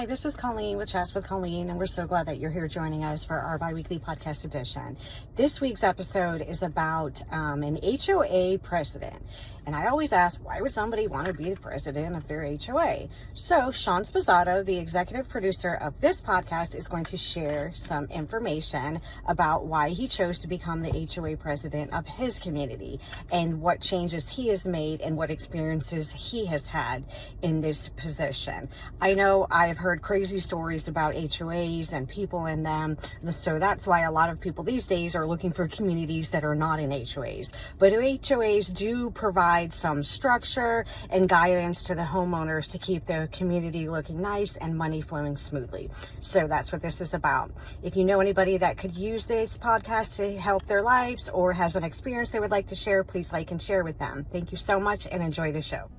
Hi, this is Colleen with Chats with Colleen, and we're so glad that you're here joining us for our bi-weekly podcast edition. This week's episode is about an HOA president. And I always ask, why would somebody want to be the president of their HOA? So Sean Sposato, the executive producer of this podcast, is going to share some information about why he chose to become the HOA president of his community and what changes he has made and what experiences he has had in this position. I know I've heard crazy stories about HOAs and people in them, so that's why a lot of people these days are looking for communities that are not in HOAs. But HOAs do provide some structure and guidance to the homeowners to keep the community looking nice and money flowing smoothly. So that's what this is about. If you know anybody that could use this podcast to help their lives or has an experience they would like to share, please like and share with them. Thank you so much and enjoy the show.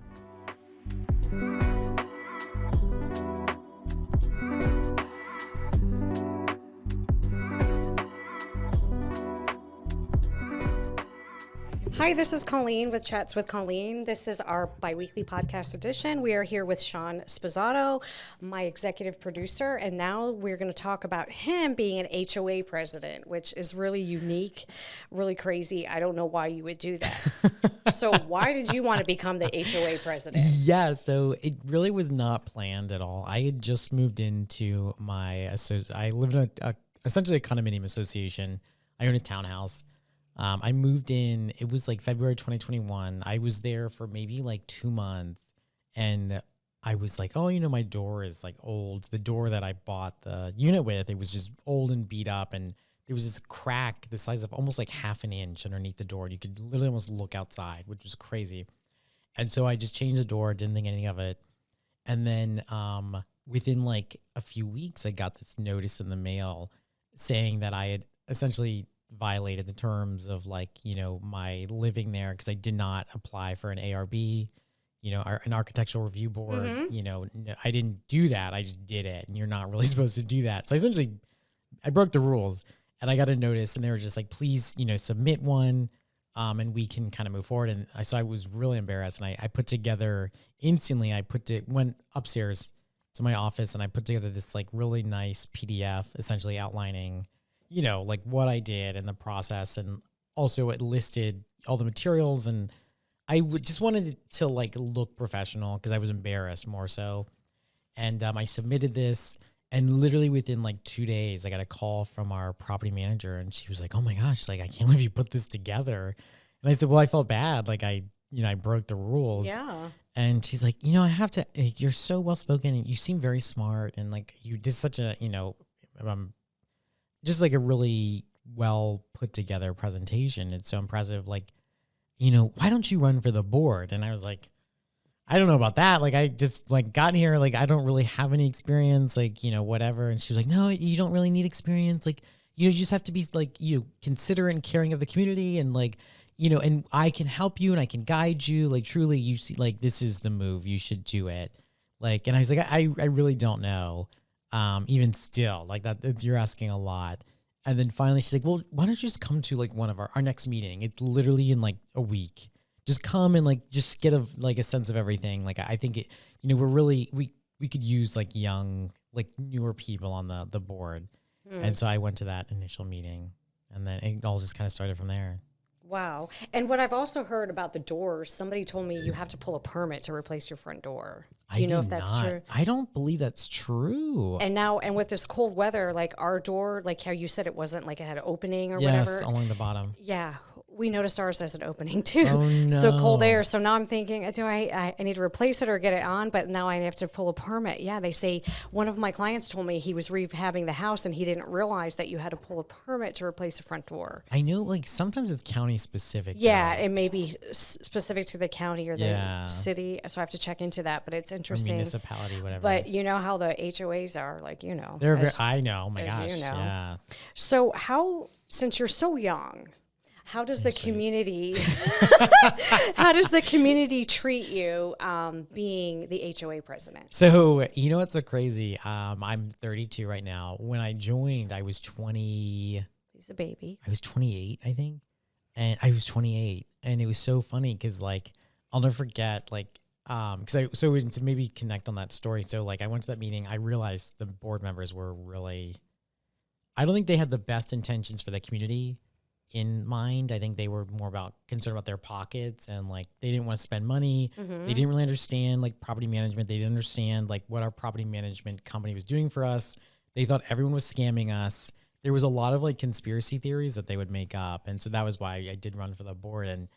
Hi, this is Colleen with Chats with Colleen. This is our bi-weekly podcast edition. We are here with Sean Sposato, my executive producer, and now we're going to talk about him being an HOA president, which is really unique, really crazy. I don't know why you would do that. So why did you want to become the HOA president? Yeah, so it really was not planned at all. I had just moved into I live in essentially a condominium association. I own a townhouse. I moved in, it was like February 2021. I was there for maybe like 2 months and I was like, oh, my door is like old. The door that I bought the unit with, it was just old and beat up. And there was this crack the size of almost like half an inch underneath the door. You could literally almost look outside, which was crazy. And so I just changed the door, didn't think anything of it. And then within like a few weeks, I got this notice in the mail saying that I had essentially violated the terms of my living there because I did not apply for an ARB, an architectural review board. Mm-hmm. I didn't do that. I just did it. And you're not really supposed to do that. So essentially I broke the rules and I got a notice and they were just like, please, submit one and we can kind of move forward. And so I was really embarrassed and I put together instantly, went upstairs to my office and I put together this like really nice PDF essentially outlining like what I did and the process. And also it listed all the materials and I just wanted it to like look professional because I was embarrassed more so. And I submitted this and literally within like 2 days, I got a call from our property manager and she was like, oh my gosh, like I can't believe you put this together. And I said, well, I felt bad. Like I broke the rules. Yeah. And she's like, I have to, you're so well-spoken and you seem very smart. And like you did such a, just like a really well put together presentation. It's so impressive. Like, why don't you run for the board? And I was like, I don't know about that. Like, I just like got here. Like, I don't really have any experience, like, whatever. And she was like, no, you don't really need experience. Like, you just have to be like, considerate and caring of the community. And like, and I can help you and I can guide you. Like, truly, you see, like, this is the move. You should do it. Like, and I was like, I really don't know. Even still like that, you're asking a lot. And then finally she's like, well, why don't you just come to like one of our next meeting? It's literally in like a week. Just come and like, just get a sense of everything. Like, I think we're really, we could use like young, like newer people on the board. And so I went to that initial meeting and then it all just kind of started from there. Wow. And what I've also heard about the doors, somebody told me you have to pull a permit to replace your front door. Do you know if that's true? I don't believe that's true. And with this cold weather, like our door, like how you said it wasn't like it had an opening or whatever. Yes, along the bottom. Yeah. We noticed ours has an opening too. Oh, no. So cold air. So now I'm thinking, do I need to replace it or get it on? But now I have to pull a permit. Yeah, they say one of my clients told me he was rehabbing the house and he didn't realize that you had to pull a permit to replace the front door. I know, like sometimes it's county specific. Yeah, it may be specific to the county or the city. So I have to check into that. But it's interesting. Or municipality, whatever. But you know how the HOAs are, like They're I know. Oh my gosh. Yeah. So since you're so young, how does the community treat you being the HOA president? So, what's so crazy? I'm 32 right now. When I joined, I was 20. He's a baby. I was 28, I think. And I was 28. And it was so funny because, like, I'll never forget, like, to maybe connect on that story. So like I went to that meeting, I realized the board members were really, I don't think they had the best intentions for the community in mind. I think they were more concerned about their pockets, and like they didn't want to spend money. They didn't really understand like property management. They didn't understand like what our property management company was doing for us. They thought everyone was scamming us. There was a lot of like conspiracy theories that they would make up. And so that was why I did run for the board. And,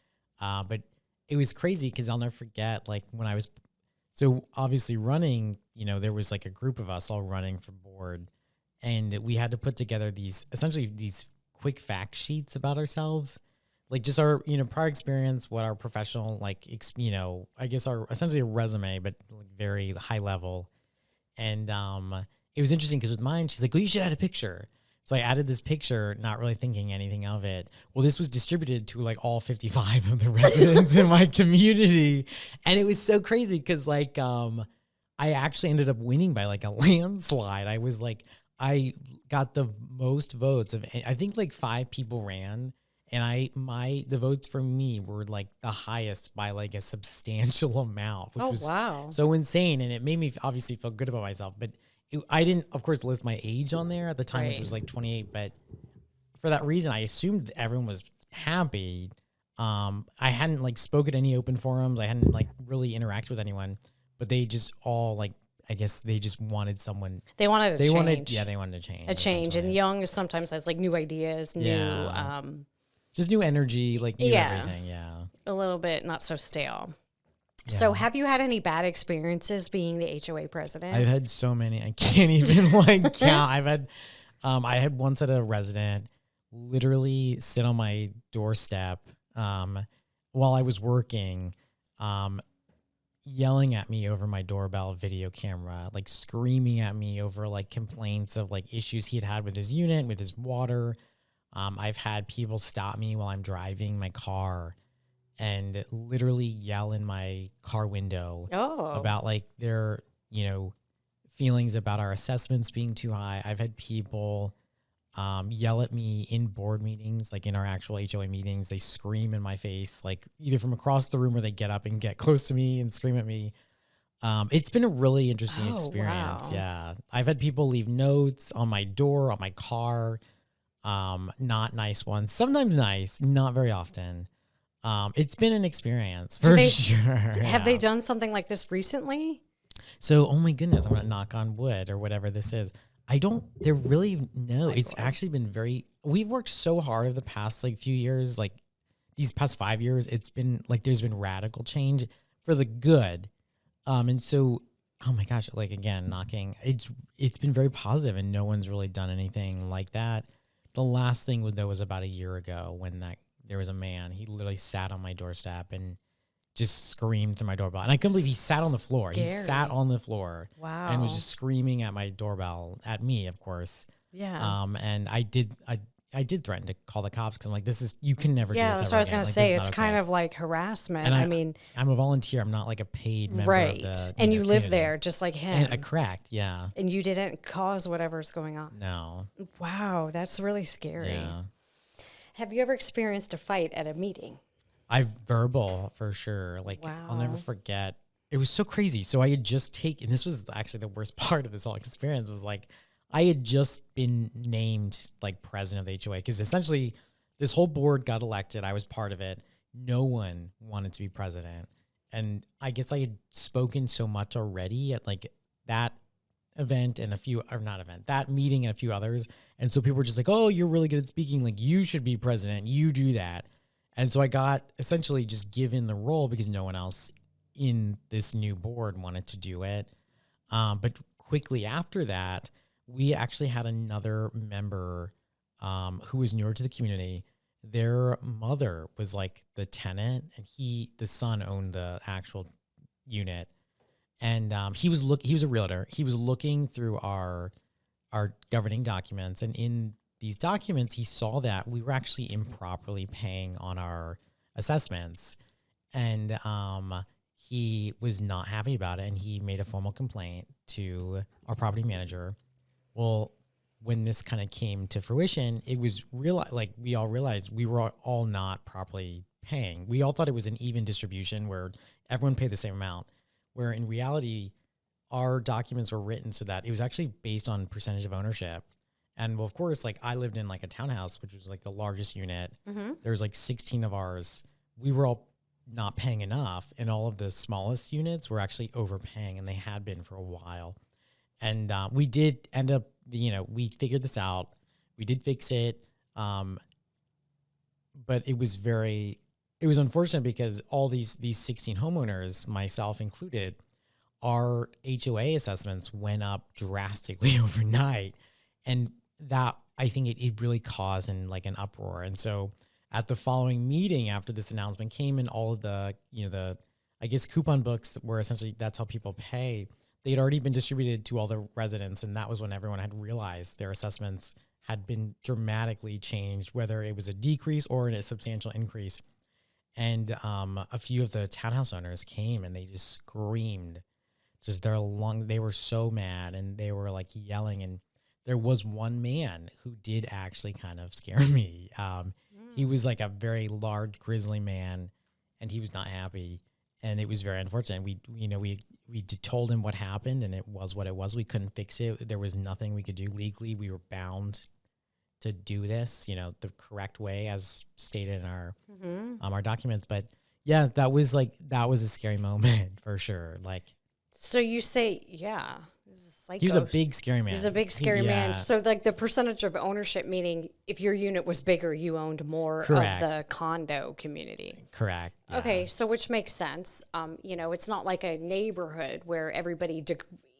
but it was crazy because I'll never forget, like when I was, so obviously running, you know, there was like a group of us all running for board, and we had to put together essentially these quick fact sheets about ourselves, like just our, you know, prior experience, what our professional, like, you know, I guess our essentially a resume, but like very high level. And, it was interesting because with mine, she's like, well, you should add a picture. So I added this picture, not really thinking anything of it. Well, this was distributed to like all 55 of the residents in my community. And it was so crazy because like I actually ended up winning by like a landslide. I got the most votes of, I think like 5 people ran. And the votes for me were like the highest by like a substantial amount, which was so insane. And it made me obviously feel good about myself. But I didn't, of course, list my age on there at the time, which was like 28. But for that reason, I assumed everyone was happy. I hadn't like spoken at any open forums. I hadn't like really interacted with anyone. But they just all like, I guess they just wanted someone. They wanted a change. They wanted to change. A change. And young sometimes has like new ideas, new. Just new energy, like new everything. Yeah. A little bit not so stale. So have you had any bad experiences being the HOA president? I've had so many. I can't even like count. I had once had a resident literally sit on my doorstep while I was working, yelling at me over my doorbell video camera, like screaming at me over like complaints of like issues he had with his unit, with his water. I've had people stop me while I'm driving my car and literally yell in my car window about like their, you know, feelings about our assessments being too high. I've had people yell at me in board meetings, like in our actual HOA meetings. They scream in my face, like either from across the room or they get up and get close to me and scream at me. It's been a really interesting experience. Wow. Yeah. I've had people leave notes on my door, on my car. Not nice ones, sometimes nice, not very often. It's been an experience for sure. Have they done something like this recently? So, oh my goodness, I'm going to knock on wood or whatever this is. They're really, no, it's actually been we've worked so hard over the past like few years, like these past 5 years, it's been like, there's been radical change for the good. And so, oh my gosh, like again, it's been very positive and no one's really done anything like that. The last thing though was about a year ago when there was a man, he literally sat on my doorstep and just screamed through my doorbell. And I couldn't believe he sat on the floor. Scary. He sat on the floor. Wow. And was just screaming at my doorbell, at me, of course. Yeah. And I did threaten to call the cops because I'm like, you can never do this. Yeah, that's what I was going to say. It's kind of like harassment. And I mean, I'm a volunteer. I'm not like a paid member of the and you live there just like him. And correct, yeah. And you didn't cause whatever's going on. No. Wow, that's really scary. Yeah. Have you ever experienced a fight at a meeting? Verbal for sure. Like I'll never forget. It was so crazy. So I had just taken, this was actually the worst part of this whole experience was like, I had just been named like president of the HOA because essentially this whole board got elected. I was part of it. No one wanted to be president. And I guess I had spoken so much already at like that event and that meeting and a few others. And so people were just like, oh, you're really good at speaking. Like you should be president. You do that. And so I got essentially just given the role because no one else in this new board wanted to do it. But quickly after that, we actually had another member who was newer to the community. Their mother was like the tenant and the son owned the actual unit. And he was a realtor. He was looking through our governing documents, and in these documents, he saw that we were actually improperly paying on our assessments, and he was not happy about it, and he made a formal complaint to our property manager. Well, when this kind of came to fruition, it was we all realized we were all not properly paying. We all thought it was an even distribution where everyone paid the same amount, where in reality, our documents were written so that it was actually based on percentage of ownership. And well, of course, like I lived in like a townhouse, which was like the largest unit. There's like 16 of ours. We were all not paying enough, and all of the smallest units were actually overpaying, and they had been for a while. And we did end up, we figured this out. We did fix it. But it was unfortunate because all these 16 homeowners, myself included, our HOA assessments went up drastically overnight. And that, I think it really caused an uproar. And so at the following meeting after this announcement came in, all of the, I guess coupon books were essentially, that's how people pay. They had already been distributed to all the residents. And that was when everyone had realized their assessments had been dramatically changed, whether it was a decrease or a substantial increase. And a few of the townhouse owners came and they just screamed. They were so mad, and they were like yelling. And there was one man who did actually kind of scare me. He was like a very large, grizzly man, and he was not happy. And it was very unfortunate. We told him what happened, and it was what it was. We couldn't fix it. There was nothing we could do legally. We were bound to do this, the correct way as stated in our documents. But yeah, that was a scary moment for sure. Like, so you say, yeah, he was a big scary man. He's a big scary man. So like the percentage of ownership, meaning if your unit was bigger, you owned more Correct. of the condo community. Correct. Yeah. Okay, so which makes sense. It's not like a neighborhood where everybody,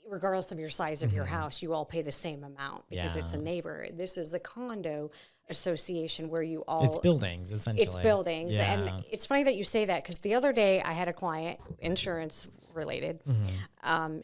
regardless of your size of your house, you all pay the same amount because it's a neighborhood. This is the condo association where you all... It's buildings, essentially. It's buildings. Yeah. And it's funny that you say that because the other day I had a client, insurance related.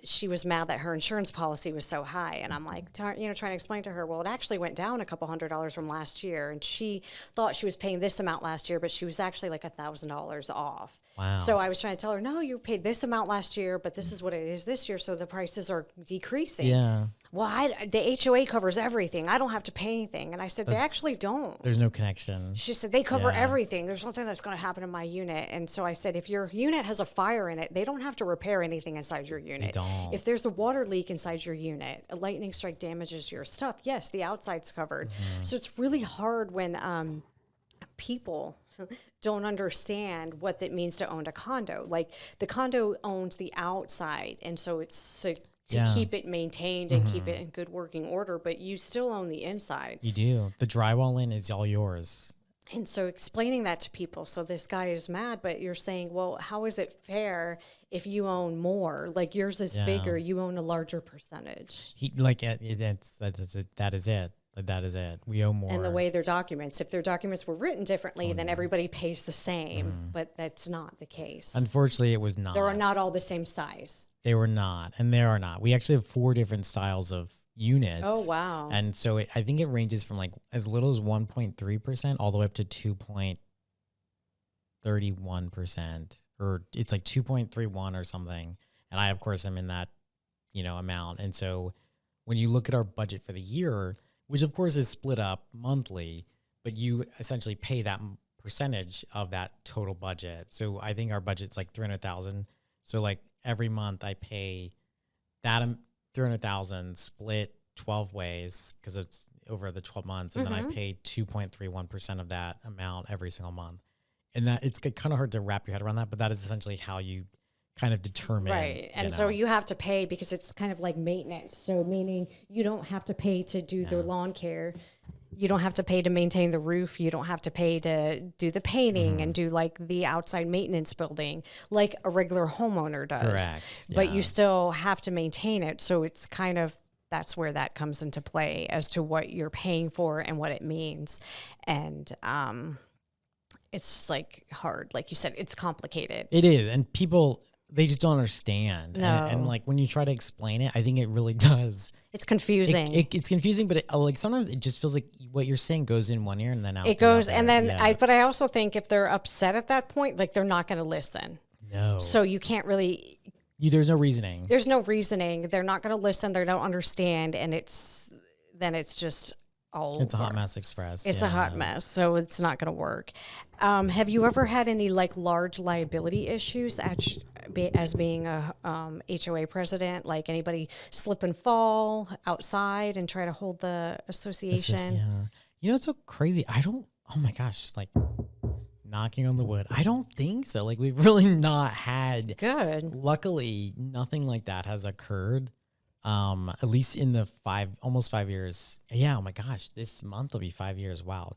She was mad that her insurance policy was so high. And I'm like, trying to explain to her, well, it actually went down a couple $100 from last year. And she thought she was paying this amount last year, but she was actually like $1,000 off. Wow. So I was trying to tell her, no, you paid this amount last year, but this is what it is this year. So the prices are decreasing. Yeah. Well, the HOA covers everything. I don't have to pay anything. And I said, they actually don't. There's no connection. She said, they cover everything. There's nothing that's going to happen in my unit. And so I said, if your unit has a fire in it, they don't have to repair anything inside your unit. They don't. If there's a water leak inside your unit, a lightning strike damages your stuff, yes, the outside's covered. So it's really hard when people don't understand what it means to own a condo. Like the condo owns the outside. And so it's to keep it maintained and keep it in good working order, but you still own the inside. You do. The drywall in is all yours. And so explaining that to people, so this guy is mad, but you're saying, well, how is it fair if you own more? Like yours is bigger, you own a larger percentage. That is it. That is it. We owe more. And the way their documents, if their documents were written differently, then everybody pays the same, but that's not the case. Unfortunately, it was not. They are not all the same size. They were not, and they are not. We actually have 4 different styles of units. Oh, wow. And so I think it ranges from like as little as 1.3% all the way up to 2.31%, or it's like 2.31 or something. And I, of course, am in that, amount. And so when you look at our budget for the year, which of course is split up monthly, but you essentially pay that percentage of that total budget. So I think our budget's like $300,000. So like every month I pay that $300,000 split 12 ways because it's over the 12 months. And then I pay 2.31% of that amount every single month. And that it's kind of hard to wrap your head around that, but that is essentially how you kind of determine. Right. And so you have to pay because it's kind of like maintenance. So meaning you don't have to pay to do the lawn care. You don't have to pay to maintain the roof. You don't have to pay to do the painting and do like the outside maintenance building like a regular homeowner does. Correct. But you still have to maintain it. So it's kind of, that's where that comes into play as to what you're paying for and what it means. And it's like hard. Like you said, it's complicated. It is. And people, they just don't understand. No. And like when you try to explain it, I think it really does. It's confusing. It's confusing, but like sometimes it just feels like what you're saying goes in one ear and then out. It goes, and then but I also think if they're upset at that point, like they're not going to listen. No. So you can't really. There's no reasoning. There's no reasoning. They're not going to listen. They don't understand, and it's just all. It's a hot mess express. It's a hot mess, so it's not going to work. Have you ever had any like large liability issues as being a HOA president? Like anybody slip and fall outside and try to hold the association? Yeah. It's so crazy. Oh my gosh, like knocking on the wood. I don't think so. Like we've really not had, Good. luckily nothing like that has occurred. At least in the almost 5 years. Yeah. Oh my gosh, this month will be 5 years. Wow.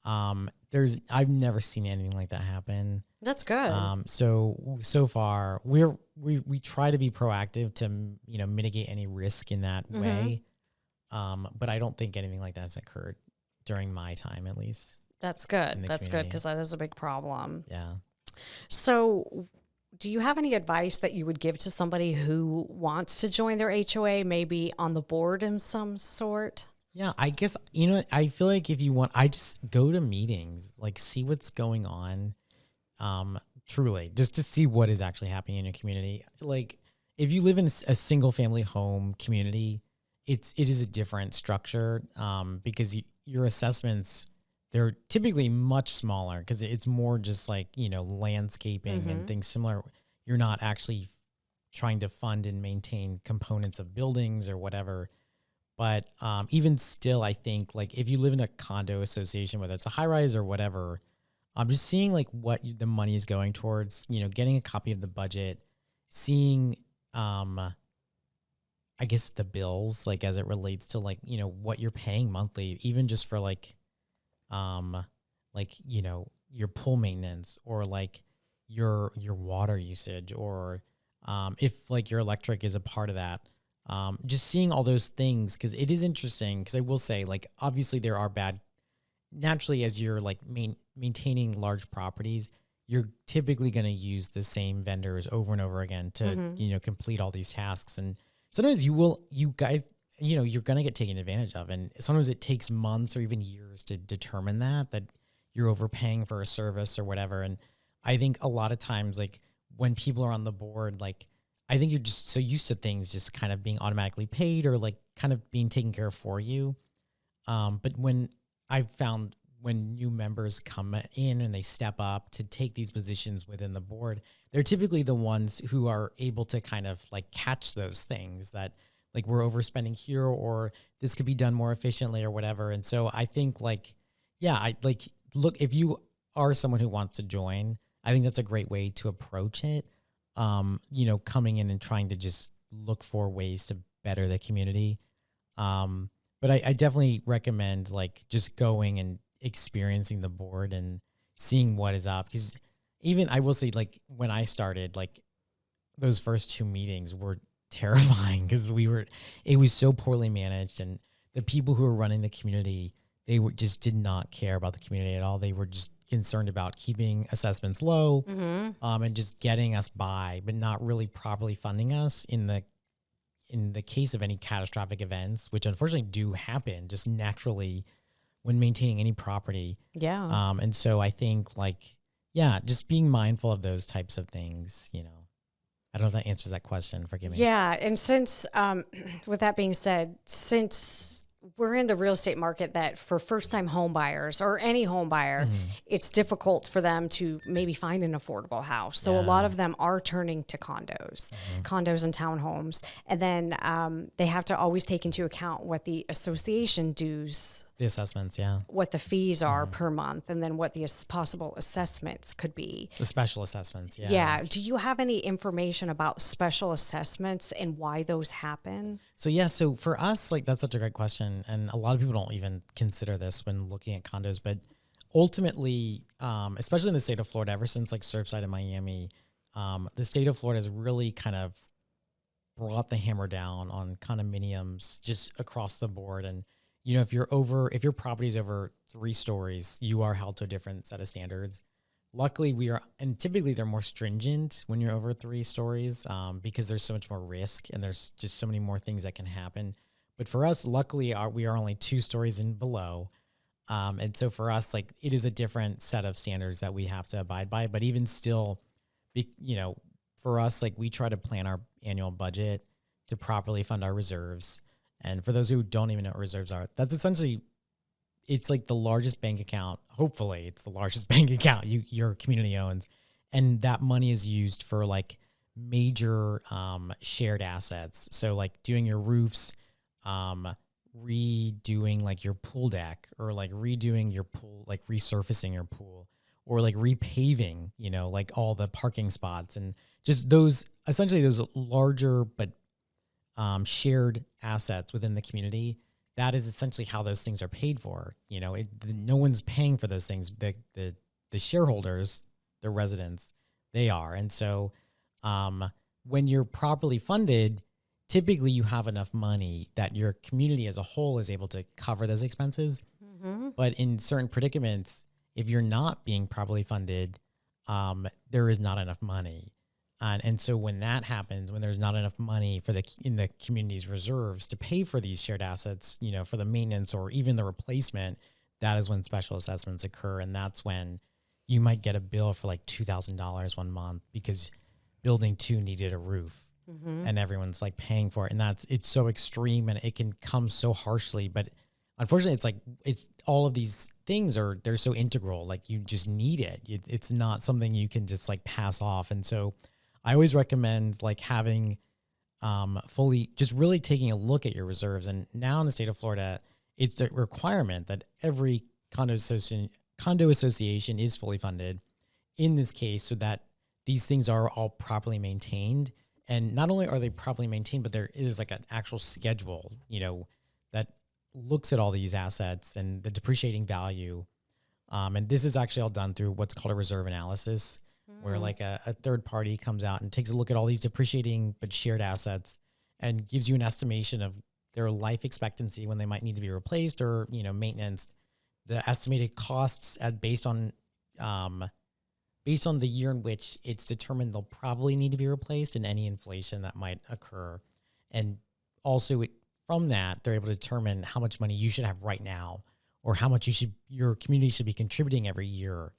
I've never seen anything like that happen. That's good. So far we try to be proactive to, mitigate any risk in that way. But I don't think anything like that has occurred during my time, at least. That's good. That's good community. because that is a big problem. Yeah. So, do you have any advice that you would give to somebody who wants to join their HOA, maybe on the board in some sort? Yeah, I guess, I feel like if you want, I just go to meetings, like see what's going on, truly, just to see what is actually happening in your community. Like if you live in a single family home community, it is a different structure, because your assessments, they're typically much smaller because it's more just like, landscaping and things similar. You're not actually trying to fund and maintain components of buildings or whatever. But even still, I think like if you live in a condo association, whether it's a high rise or whatever, I'm just seeing like what the money is going towards, getting a copy of the budget, seeing, I guess the bills, like as it relates to like, what you're paying monthly, even just for like, your pool maintenance or like your water usage or, if like your electric is a part of that. Just seeing all those things, because it is interesting, because I will say, like, obviously there are naturally, as you're like maintaining large properties, you're typically going to use the same vendors over and over again to, complete all these tasks. And sometimes you're going to get taken advantage of. And sometimes it takes months or even years to determine that you're overpaying for a service or whatever. And I think a lot of times, like when people are on the board, like, I think you're just so used to things just kind of being automatically paid or like kind of being taken care of for you. But when I've found when new members come in and they step up to take these positions within the board, they're typically the ones who are able to kind of like catch those things that like we're overspending here or this could be done more efficiently or whatever. And so I think like, yeah, look, if you are someone who wants to join, I think that's a great way to approach it. Coming in and trying to just look for ways to better the community. But I definitely recommend like just going and experiencing the board and seeing what is up. Because even I will say, like when I started, like those first 2 meetings were terrifying because it was so poorly managed, and the people who were running the community, just did not care about the community at all. They were just concerned about keeping assessments low, and just getting us by, but not really properly funding us in the case of any catastrophic events, which unfortunately do happen just naturally when maintaining any property. Yeah. And so I think like, yeah, just being mindful of those types of things, I don't know if that answers that question. Forgive me. Yeah. And since, with that being said, since we're in the real estate market that for first-time home buyers or any home buyer, it's difficult for them to maybe find an affordable house. So a lot of them are turning to condos and townhomes. And then they have to always take into account what the association dues, The assessments, yeah. what the fees are per month, and then what the possible assessments could be. The special assessments, yeah. Yeah. Do you have any information about special assessments and why those happen? So for us, like that's such a great question. And a lot of people don't even consider this when looking at condos, but ultimately, especially in the state of Florida, ever since like Surfside and Miami, the state of Florida has really kind of brought the hammer down on condominiums just across the board. And if your property is over 3 stories, you are held to a different set of standards. Luckily, and typically they're more stringent when you're over 3 stories, because there's so much more risk and there's just so many more things that can happen. But for us, luckily, we are only 2 stories and below. And so for us, like it is a different set of standards that we have to abide by. But even still, for us, like we try to plan our annual budget to properly fund our reserves. And for those who don't even know what reserves are, that's essentially, it's like the largest bank account hopefully it's the largest bank account your community owns. And that money is used for like major shared assets. So like doing your roofs, redoing like your pool deck, or like redoing your pool, like resurfacing your pool, or like repaving, like all the parking spots, and just those, essentially those larger but shared assets within the community. That is essentially how those things are paid for. No one's paying for those things. The shareholders, the residents, they are. And so when you're properly funded, typically you have enough money that your community as a whole is able to cover those expenses. Mm-hmm. But in certain predicaments, if you're not being properly funded, there is not enough money. And so when that happens, when there's not enough money in the community's reserves to pay for these shared assets, for the maintenance or even the replacement, that is when special assessments occur. And that's when you might get a bill for like $2,000 one month because building 2 needed a roof. Mm-hmm. And everyone's like paying for it. And it's so extreme, and it can come so harshly. But unfortunately, it's all of these things they're so integral. Like you just need it. It's not something you can just like pass off. And so I always recommend like having just really taking a look at your reserves. And now in the state of Florida, it's a requirement that every condo association is fully funded in this case, so that these things are all properly maintained. And not only are they properly maintained, but there is like an actual schedule, that looks at all these assets and the depreciating value. And this is actually all done through what's called a reserve analysis, where like a third party comes out and takes a look at all these depreciating but shared assets and gives you an estimation of their life expectancy when they might need to be replaced or, maintenance, the estimated costs based on the year in which it's determined they'll probably need to be replaced, and any inflation that might occur. And also from that, they're able to determine how much money you should have right now, or how much your community should be contributing every year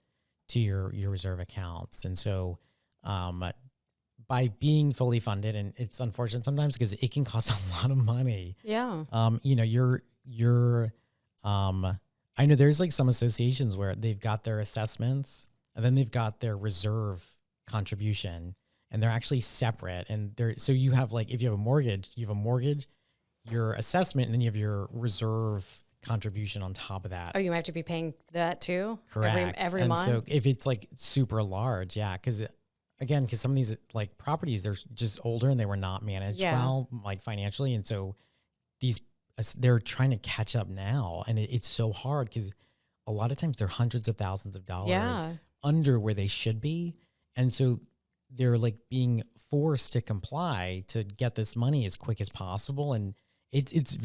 to your reserve accounts. And so by being fully funded, and it's unfortunate sometimes because it can cost a lot of money. Yeah. I know there's like some associations where they've got their assessments and then they've got their reserve contribution, and they're actually separate. And so you have like, if you have a mortgage, your assessment, and then you have your reserve contribution on top of that. Oh, you might have to be paying that too? Correct. Every and month? So if it's like super large, yeah, because some of these like properties, they're just older and they were not managed well, like financially. And so they're trying to catch up now. And it's so hard because a lot of times they're hundreds of thousands of dollars under where they should be. And so they're like being forced to comply to get this money as quick as possible. And it's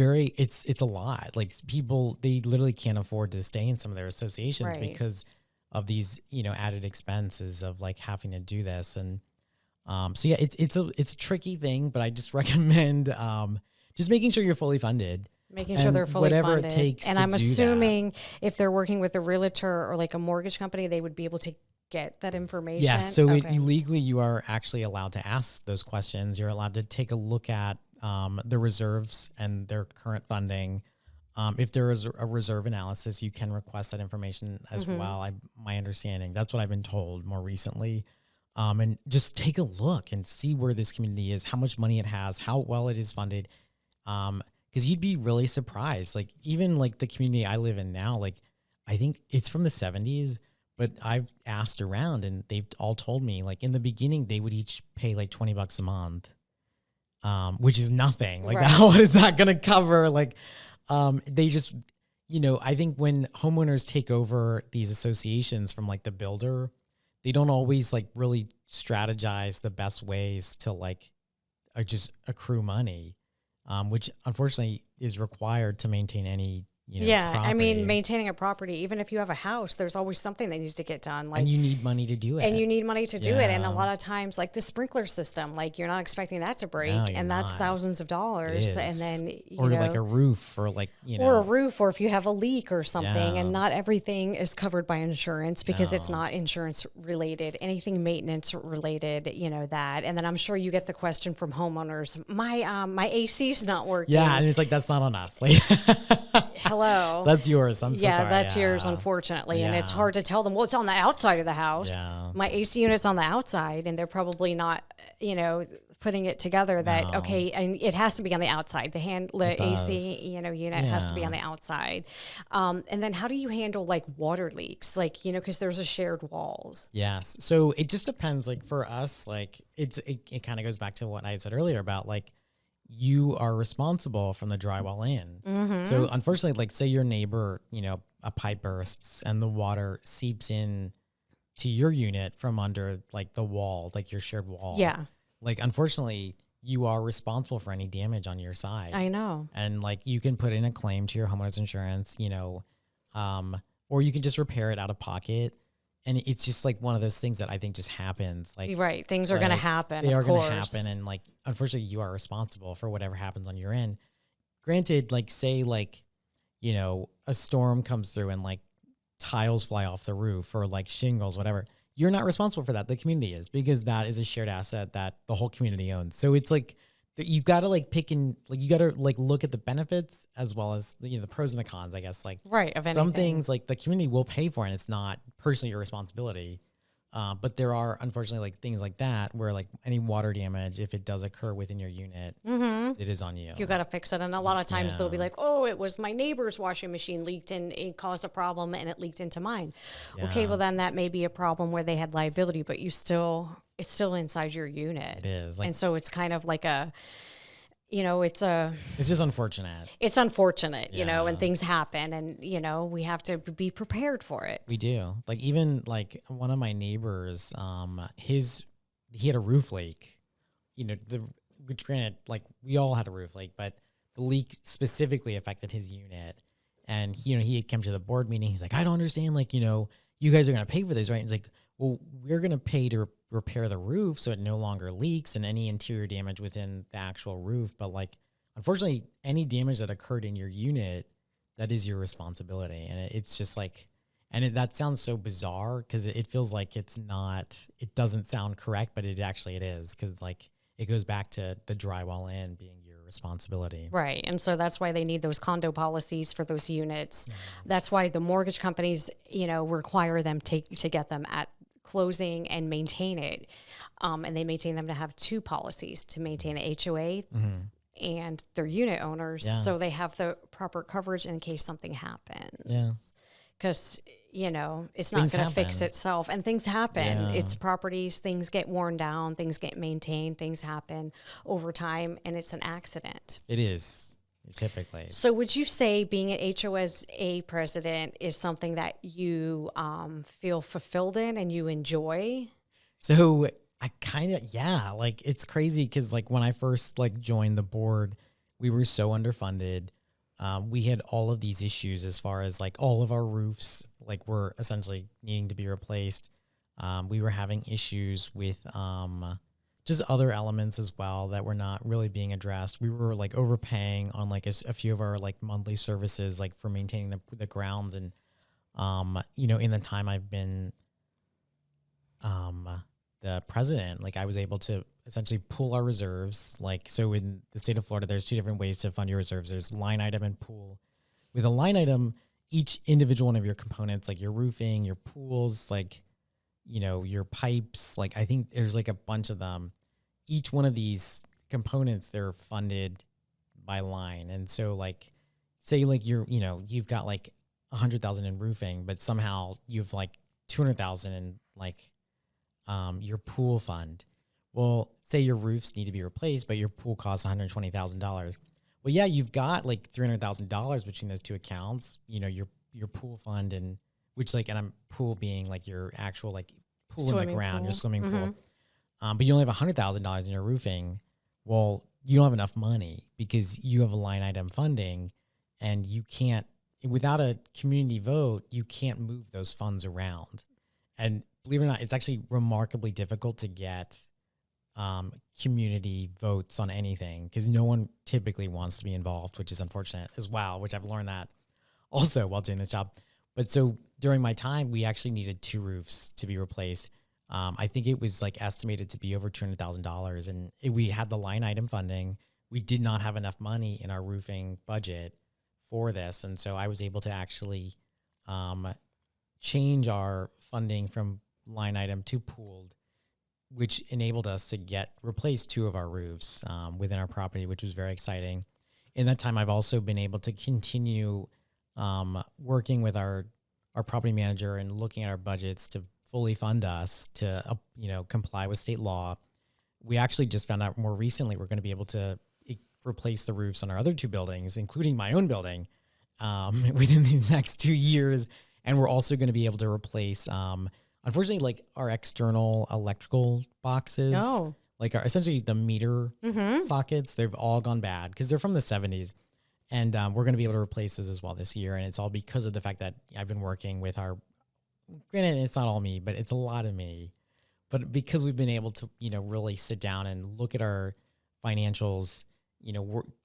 a lot. Like people, they literally can't afford to stay in some of their associations because of these, added expenses of like having to do this. And so yeah, it's a tricky thing, but I just recommend just making sure you're fully funded. Making sure they're fully funded. Whatever it takes and to I'm do assuming if they're working with a realtor or like a mortgage company, they would be able to get that information. Yeah, so legally you are actually allowed to ask those questions. You're allowed to take a look at the reserves and their current funding. If there is a reserve analysis, you can request that information as well. My understanding, that's what I've been told more recently. And just take a look and see where this community is, how much money it has, how well it is funded. Because you'd be really surprised. Like even like the community I live in now, like I think it's from the 70s, but I've asked around and they've all told me like in the beginning they would each pay like $20 a month, which is nothing. Like what is that going to cover? Like they just, I think when homeowners take over these associations from like the builder, they don't always like really strategize the best ways to like just accrue money. Which unfortunately is required to maintain any, property. I mean, maintaining a property, even if you have a house, there's always something that needs to get done. Like, and you need money to do it. And you need money to do it. And a lot of times, like the sprinkler system, like you're not expecting that to break, and that's thousands of dollars. And then, like a roof, or like, or a roof, or if you have a leak or something, and not everything is covered by insurance because it's not insurance related, anything maintenance related, that. And then I'm sure you get the question from homeowners, my AC's not working. Yeah. And it's like, that's not on us. Like, hello. That's yours. I'm so sorry. That's yours, unfortunately. And it's hard to tell them, well, it's on the outside of the house. Yeah. My AC unit's on the outside, and they're probably not, putting it together that, okay, and it has to be on the outside. The AC, unit has to be on the outside. And then how do you handle like water leaks? Like, because there's a shared walls. Yes. So it just depends. Like for us, like it kind of goes back to what I said earlier about like, you are responsible from the drywall in. Mm-hmm. So unfortunately, like say your neighbor, a pipe bursts and the water seeps in to your unit from under like the wall, like your shared wall. Yeah. Like, unfortunately, you are responsible for any damage on your side. I know. And like, you can put in a claim to your homeowner's insurance, or you can just repair it out of pocket. And it's just like one of those things that I think just happens. Like, right. Things are going to happen. They are going to happen. And like, unfortunately, you are responsible for whatever happens on your end. Granted, like say like, a storm comes through and like tiles fly off the roof or like shingles, whatever. You're not responsible for that. The community is, because that is a shared asset that the whole community owns. So it's like you got to like pick and like you got to like look at the benefits as well as the pros and the cons, I guess. Like right, of anything. Some things like the community will pay for, and it's not personally your responsibility. But there are unfortunately like things like that where like any water damage, if it does occur within your unit, it is on you. You got to fix it. And a lot of times they'll be like, oh, it was my neighbor's washing machine leaked and it caused a problem and it leaked into mine. Yeah. Okay, well then that may be a problem where they had liability, but it's still inside your unit. It is. And so it's kind of like it's just unfortunate. It's unfortunate, and things happen and, we have to be prepared for it. We do. Like even like one of my neighbors, he had a roof leak, which granted, like we all had a roof leak, but the leak specifically affected his unit. And, he had come to the board meeting. He's like, I don't understand. Like, you guys are going to pay for this, right? And he's like, well, we're going to pay to repair the roof so it no longer leaks and any interior damage within the actual roof. But like, unfortunately, any damage that occurred in your unit, that is your responsibility. And it's just like, that sounds so bizarre because it feels like it doesn't sound correct, but it is. Because like, it goes back to the drywall in being your responsibility. Right. And so that's why they need those condo policies for those units. Mm-hmm. That's why the mortgage companies, require them to get them at closing and maintain it. And they maintain them to have two policies, to maintain a HOA and their unit owners. Yeah. So they have the proper coverage in case something happens. Yeah. Because, it's not going to fix itself. And things happen. Yeah. It's properties. Things get worn down. Things get maintained. Things happen over time. And it's an accident. It is. Typically. So would you say being an HOA president is something that you feel fulfilled in and you enjoy? So I kind of, like it's crazy because like when I first like joined the board, we were so underfunded. We had all of these issues as far as like all of our roofs like were essentially needing to be replaced. We were having issues with just other elements as well that were not really being addressed. We were like overpaying on like a few of our like monthly services, like for maintaining the grounds. And, in the time I've been the president, like I was able to essentially pool our reserves. Like, so in the state of Florida, there's two different ways to fund your reserves. There's line item and pool. With a line item, each individual one of your components, like your roofing, your pools, like, your pipes, like I think there's like a bunch of them. Each one of these components, they're funded by line. And so like, say like you've got like 100,000 in roofing, but somehow you've like 200,000 in like your pool fund. Well, say your roofs need to be replaced, but your pool costs $120,000. Well, yeah, you've got like $300,000 between those two accounts, your pool fund and I'm pool being like your actual like pool in the ground, your swimming pool. But you only have $100,000 in your roofing. Well, you don't have enough money because you have a line item funding and you can't, without a community vote, you can't move those funds around. And believe it or not, it's actually remarkably difficult to get community votes on anything because no one typically wants to be involved, which is unfortunate as well, which I've learned that also while doing this job. But so during my time, we actually needed 2 roofs to be replaced. I think it was like estimated to be over $200,000 and we had the line item funding. We did not have enough money in our roofing budget for this. And so I was able to actually change our funding from line item to pooled, which enabled us to replace 2 of our roofs within our property, which was very exciting. In that time, I've also been able to continue working with our property manager and looking at our budgets to fully fund us to, comply with state law. We actually just found out more recently we're going to be able to replace the roofs on our other 2 buildings, including my own building, within the next 2 years. And we're also going to be able to replace, unfortunately, like our external electrical boxes, like essentially the meter sockets, they've all gone bad because they're from the 70s. And we're going to be able to replace those as well this year. And it's all because of the fact that I've been working with granted, it's not all me, but it's a lot of me. But because we've been able to, really sit down and look at our financials,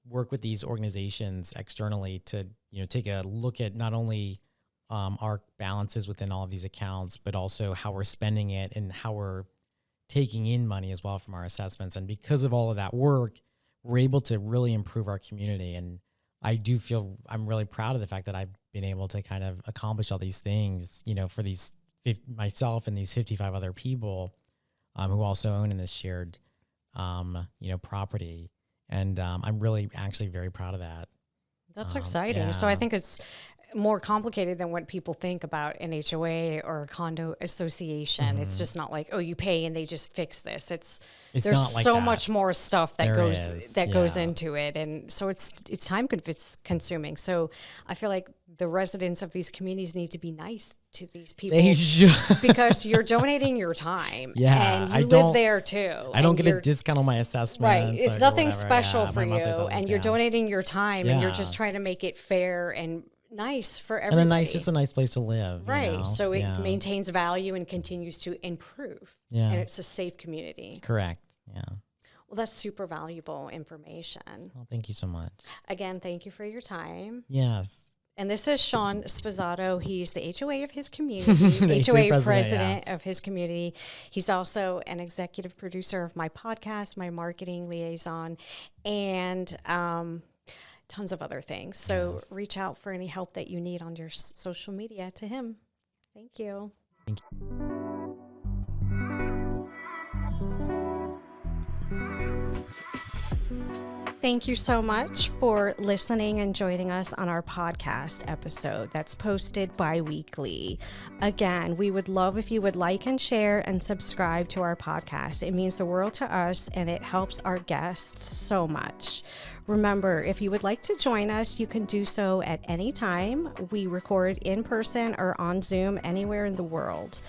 work with these organizations externally to, take a look at not only our balances within all of these accounts, but also how we're spending it and how we're taking in money as well from our assessments. And because of all of that work, we're able to really improve our community. And I do feel I'm really proud of the fact that I've been able to kind of accomplish all these things, for these myself and these 55 other people who also own in this shared, property. And I'm really actually very proud of that. That's exciting. Yeah. So I think it's more complicated than what people think about an HOA or a condo association. It's just not like, oh, you pay and they just fix this. There's not like so that. much more stuff that There goes is. into it, and so it's time consuming. So I feel like the residents of these communities need to be nice to these people. They should. Because you're donating your time. Yeah, and I you live don't- there too. I don't and get a discount on my assessment. Right. It's nothing special for you, My monthly assessment's and you're down. donating your time, and you're Yeah. just trying to make it fair and nice for everybody. And just a nice place to live. Right. So it Yeah. maintains value and continues to improve. Yeah. And it's a safe community. Correct. Yeah. Well, that's super valuable information. Well, thank you so much. Again, thank you for your time. Yes. And this is Sean Sposato. He's the HOA of his community, The HOA president, president of his community. He's also an executive producer of my podcast, my marketing liaison, and tons of other things. So reach out for any help that you need on your social media to him. Thank you. Thank you. Thank you so much for listening and joining us on our podcast episode that's posted bi-weekly. Again, we would love if you would like and share and subscribe to our podcast. It means the world to us, and it helps our guests so much. Remember, if you would like to join us, you can do so at any time. We record in person or on Zoom anywhere in the world.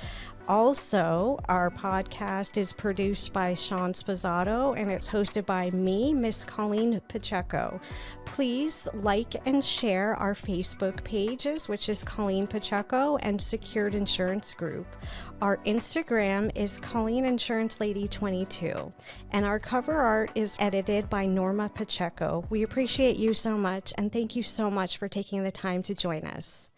Also, our podcast is produced by Sean Sposato, and it's hosted by me, Miss Colleen Pacheco. Please like and share our Facebook pages, which is Colleen Pacheco and Secured Insurance Group. Our Instagram is Colleen Insurance Lady 22, and our cover art is edited by Norma Pacheco. We appreciate you so much, and thank you so much for taking the time to join us.